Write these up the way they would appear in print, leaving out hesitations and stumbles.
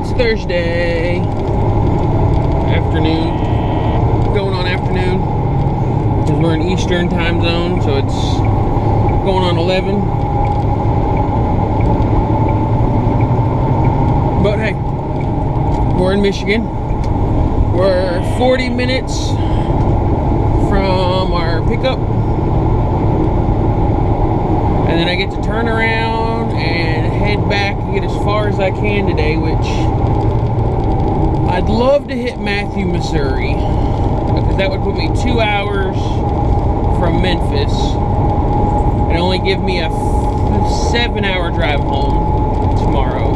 It's Thursday afternoon, going on afternoon, because we're in Eastern time zone, so it's going on 11. But hey, we're in Michigan. We're 40 minutes from our pickup, and then I get to turn around and head back and get as far as I can today, which I'd love to hit Matthew, Missouri, because that would put me 2 hours from Memphis and only give me a 7-hour drive home tomorrow.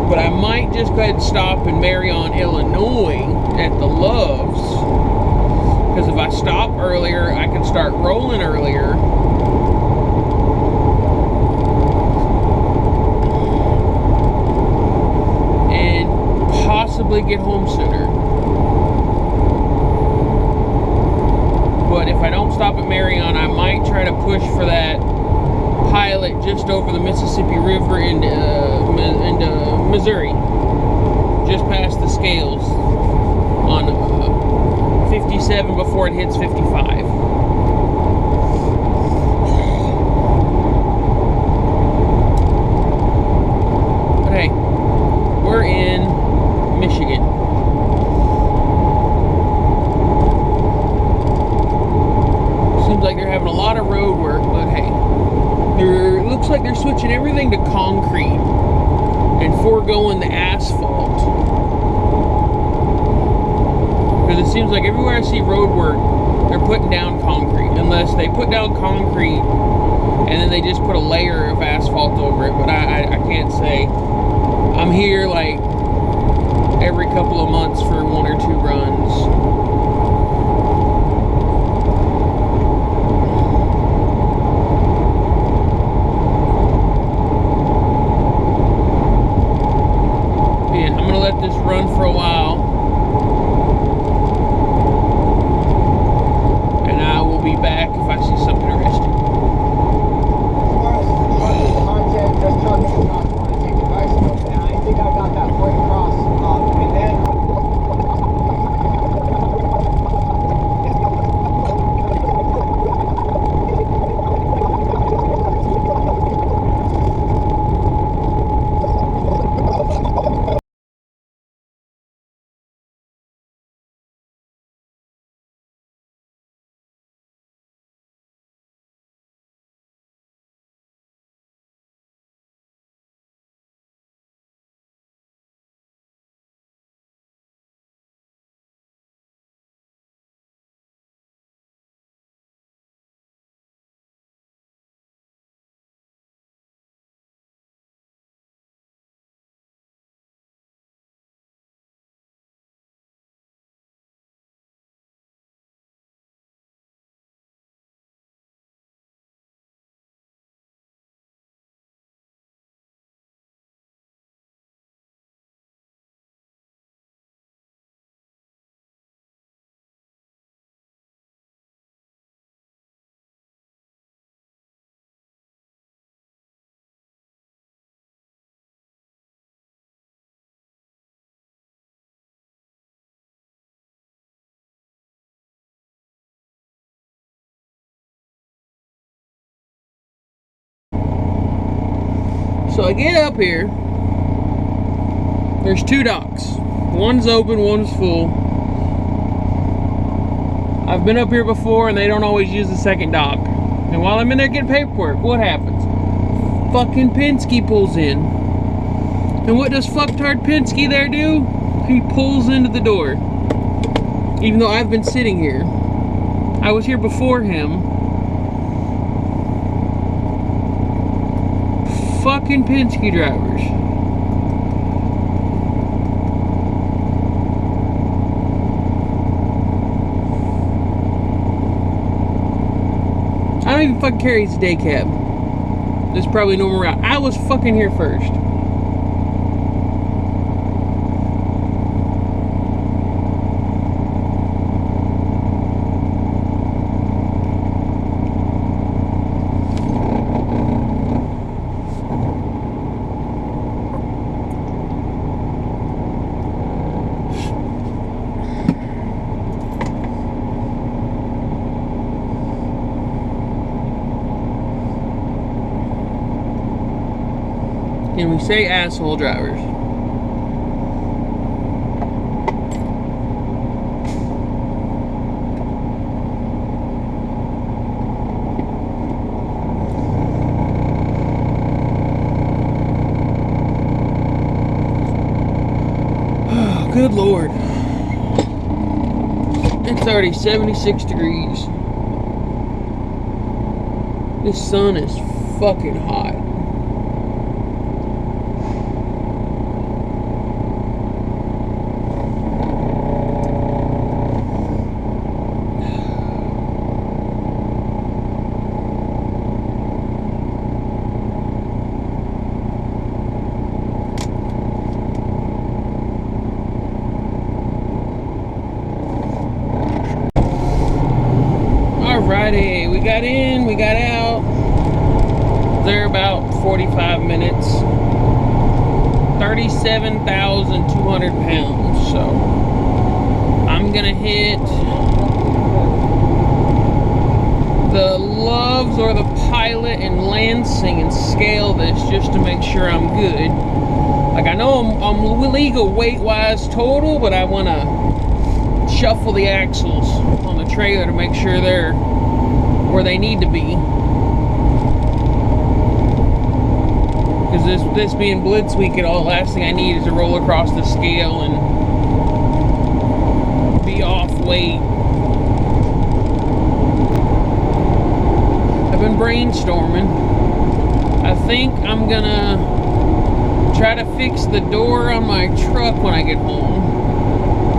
But I might just go ahead and stop in Marion, Illinois at the Loves, because if I stop earlier, I can start rolling earlier. And possibly get home sooner. But if I don't stop at Marion, I might try to push for that pilot just over the Mississippi River into Missouri, just past the scales on 57 before it hits 55. But hey, we're in Michigan. Seems like they're having a lot of road work, but hey, it looks like they're switching everything to concrete and foregoing the asphalt. Because it seems like everywhere I see road work, they're putting down concrete. Unless they put down concrete and then they just put a layer of asphalt over it. But I can't say. I'm here like every couple of months for 1 or 2 runs. This run for a while, and I will be back if I see something interesting. Content, just tell me if you want to take advice from it. And I think I got that point across. And then So I get up here. There's 2 docks. One's open, one's full. I've been up here before and they don't always use the second dock. And while I'm in there getting paperwork, what happens? Fucking Penske pulls in. And what does fucktard Penske there do? He pulls into the door. Even though I've been sitting here. I was here before him. Fucking Penske drivers. I don't even fucking care he's a day cab. There's probably no more route. I was fucking here first. Can we say asshole drivers? Oh, good Lord. It's already 76 degrees. This sun is fucking hot. Alrighty, we got in, we got out. They're about 45 minutes. 37,200 pounds. So I'm gonna hit the Loves or the Pilot in Lansing and scale this just to make sure I'm good. Like, I know I'm legal weight-wise total, but I want to shuffle the axles on the trailer to make sure they're where they need to be. Because this being Blitz Week, the last thing I need is to roll across the scale and be off weight. I've been brainstorming. I think I'm gonna try to fix the door on my truck when I get home.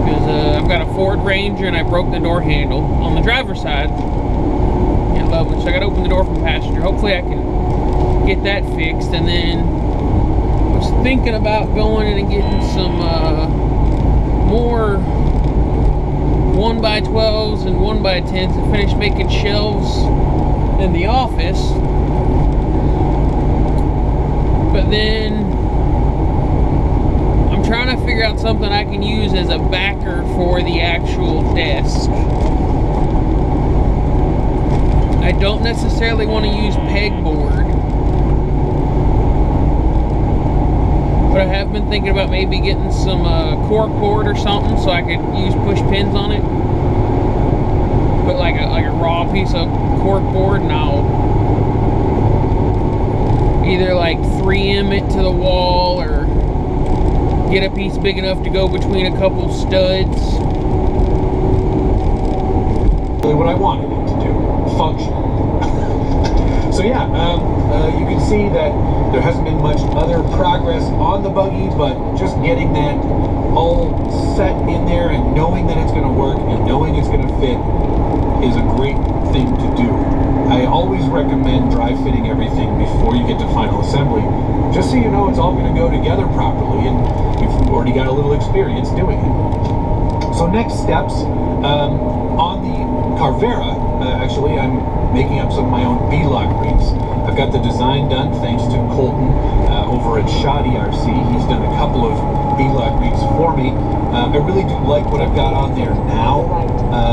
Because I've got a Ford Ranger and I broke the door handle on the driver's side. Yeah, lovely. So I gotta open the door from passenger. Hopefully I can get that fixed. And then I was thinking about going in and getting some more 1x12s and 1x10s to finish making shelves in the office. But then I'm trying to figure out something I can use as a backer for the actual desk. I don't necessarily want to use pegboard, but I have been thinking about maybe getting some cork board or something so I could use push pins on it. But like a raw piece of cork board, and I'll either like 3M it to the wall or get a piece big enough to go between a couple studs. What I wanted it to do, function. So yeah, you can see that there hasn't been much other progress on the buggy, but just getting that all set in there and knowing that it's going to work and knowing it's going to fit is a great thing to do. I always recommend dry fitting everything before you get to final assembly, just so you know it's all going to go together properly and you've already got a little experience doing it. So next steps, on the Carvera, actually I'm making up some of my own B-lock rings. I've got the design done thanks to Colton over at Shoddy RC. He's done a couple of B-lock rings for me. I really do like what I've got on there now,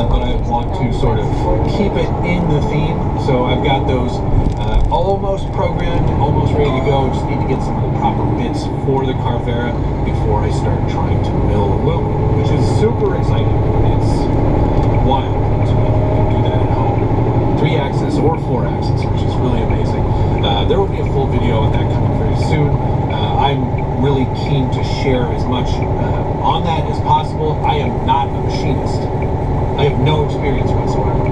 but I want to sort of keep it in the theme. So I've got those almost programmed, almost ready to go. Just need to get some of the proper bits for the Carvera before I start trying to mill aluminum, which is super exciting. It's wild to do that at home. 3-axis or 4-axis, which is really amazing. There will be a full video on that coming very soon. I'm really keen to share as much on that as possible. I am not a machinist. I have no experience whatsoever.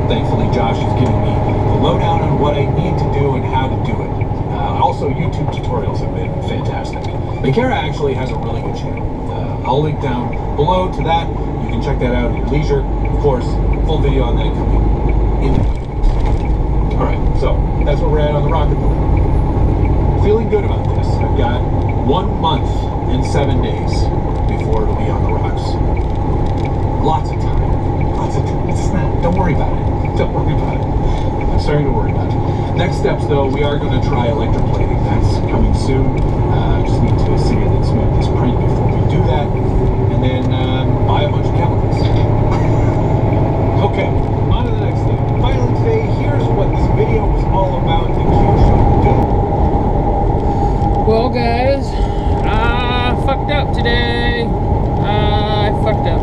Thankfully, Josh is giving me the lowdown on what I need to do and how to do it. Also, YouTube tutorials have been fantastic. Makera actually has a really good channel. I'll link down below to that. You can check that out at your leisure. Of course, full video on that coming in the next weeks. Alright, so that's where we're at on the rocket board. Feeling good about this. I've got 1 month and 7 days before it'll be on the rocks. Lots of time. Lots of time. It's not, don't worry about it. Don't worry about it. I'm starting to worry about it. Next steps, though, we are going to try electroplating. That's coming soon. Just need to sand and smooth this print before we do that. And then buy a bunch of chemicals. Okay, on to the next thing. Finally today, here's what this video was all about. The Q show. Well, guys, I fucked up today. I fucked up.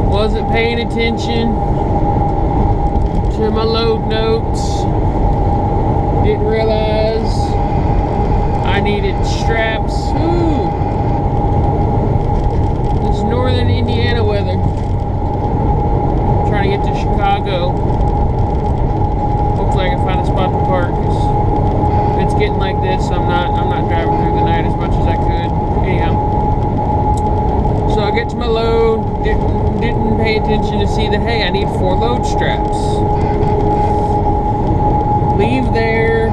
Wasn't paying attention to my load notes. Didn't realize I needed straps. Ooh. This northern Indiana weather. I'm trying to get to Chicago. Hopefully I can find a spot to park. If it's getting like this, I'm not driving through the night as much as I could. Anyhow. So I get to my load, didn't pay attention to see that, hey, I need 4 load straps. Leave there,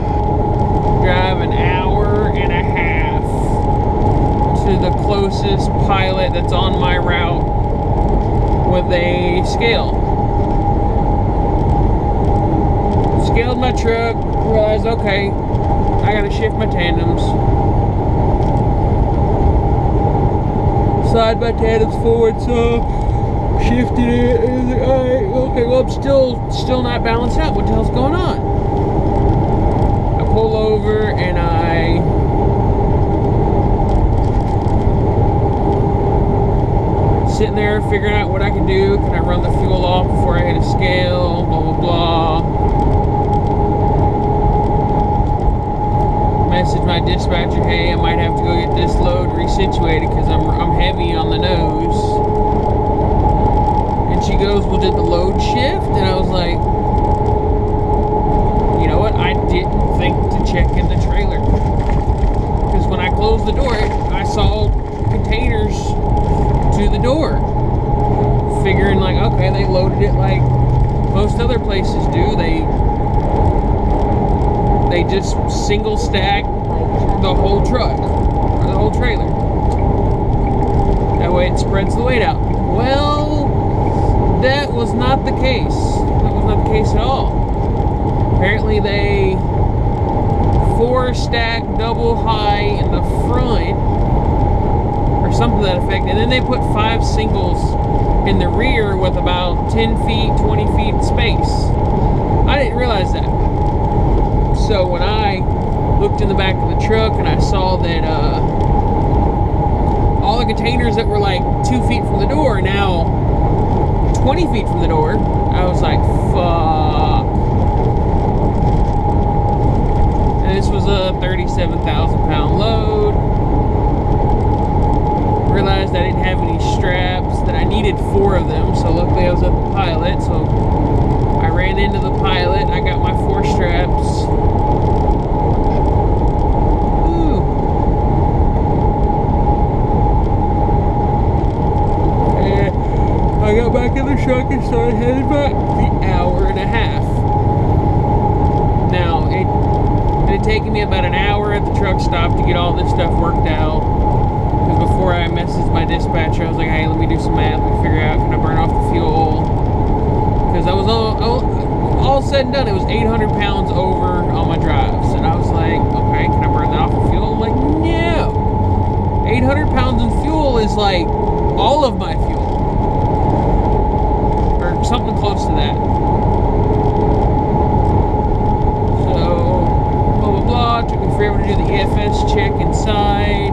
drive an hour and a half to the closest pilot that's on my route with a scale. Scaled my truck, realized, okay, I gotta shift my tandems. Slide my tandems forward, so shifted it, and like, alright, okay, well, I'm still not balanced out. What the hell's going on? I pull over and I sitting there figuring out what I can do. Can I run the fuel off before I hit a scale? Blah, blah, blah. Message my dispatcher, hey, I might have to go get this load resituated because I'm heavy on the nose. And she goes, well, did the load shift? And I was like, you know what? I didn't think to check in the trailer. Because when I closed the door, I saw containers to the door. Figuring like, okay, they loaded it like most other places do. They just single stack the whole truck or the whole trailer. That way it spreads the weight out. Well, that was not the case. That was not the case at all. Apparently they 4 stack double high in the front or something to that effect, and then they put 5 singles in the rear with about 10 feet, 20 feet space. I didn't realize that. So when I looked in the back of the truck and I saw that all the containers that were like 2 feet from the door are now 20 feet from the door, I was like, fuck. And this was a 37,000 pound load. Realized I didn't have any straps, that I needed 4 of them, so luckily I was at the pilot, so I ran into the pilot, I got my 4 straps. I got back in the truck and started heading back the hour and a half. Now, it had taken me about an hour at the truck stop to get all this stuff worked out. Because before I messaged my dispatcher, I was like, hey, let me do some math, let me figure out, can I burn off the fuel? Because I was all said and done, it was 800 pounds over on my drives. And I was like, okay, can I burn that off the fuel? I'm like, no. 800 pounds in fuel is like all of my fuel. Something close to that. So, blah, blah, blah. Took me forever to do the EFS check inside.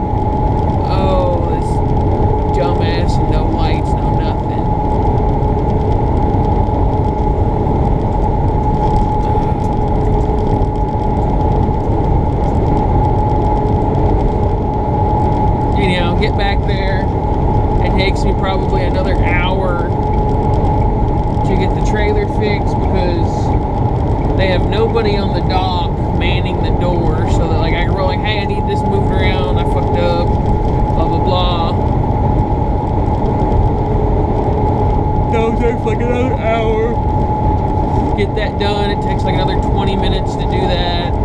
Oh, this dumbass, no lights, no nothing. Anyhow, get back there. It takes me probably another hour to get the trailer fixed because they have nobody on the dock manning the door, so that like I can roll like, hey, I need this moved around, I fucked up, blah blah blah. That was there for like another hour. Get that done. It takes like another 20 minutes to do that.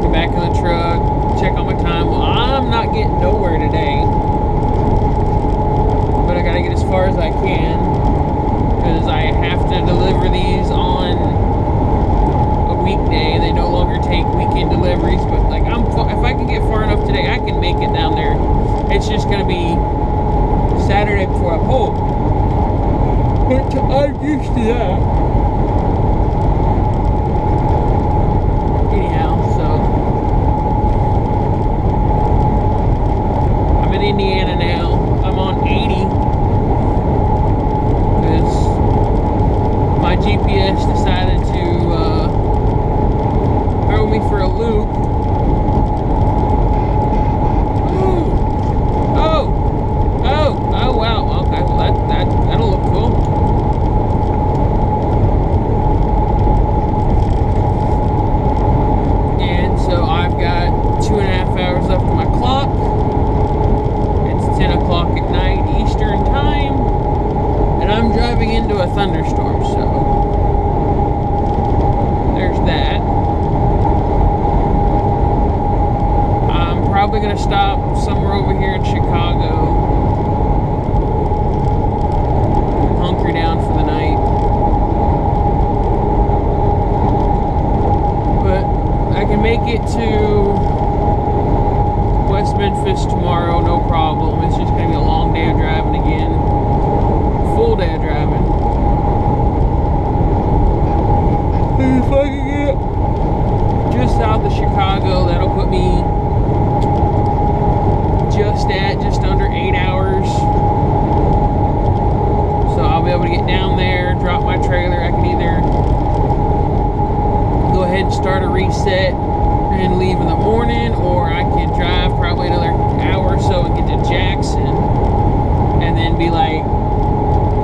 Get back in the truck, check on my time. Well, I'm not getting nowhere today. But I gotta get as far as I can because I have to deliver these on a weekday. They no longer take weekend deliveries, but like if I can get far enough today, I can make it down there. It's just gonna be Saturday before I'm home. But I'm used to that. Anyhow, so I'm in Indiana now. I'm on 80 because my GPS decided to throw me for a loop. Oh wow, okay, well that'll look cool. And so I've got 2.5 hours left on my clock. It's 10 o'clock at night Eastern time, and I'm driving into a thunderstorm, so there's that. I'm probably gonna stop somewhere over here in Chicago. Hunker down for the night. But I can make it to West Memphis tomorrow, no problem. It's just gonna be a long day of driving again. Full day of driving. And if I can get just south of Chicago, that'll put me just under 8 hours. So I'll be able to get down there, drop my trailer. I can either go ahead and start a reset and leave in the morning, or I can drive probably another hour or so and get to Jackson and then be like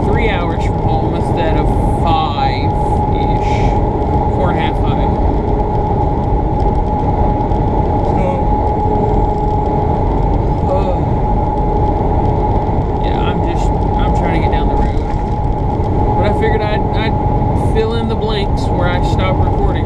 3 hours from home instead of 5-ish, 4.5, 5. Figured I'd fill in the blanks where I stop recording.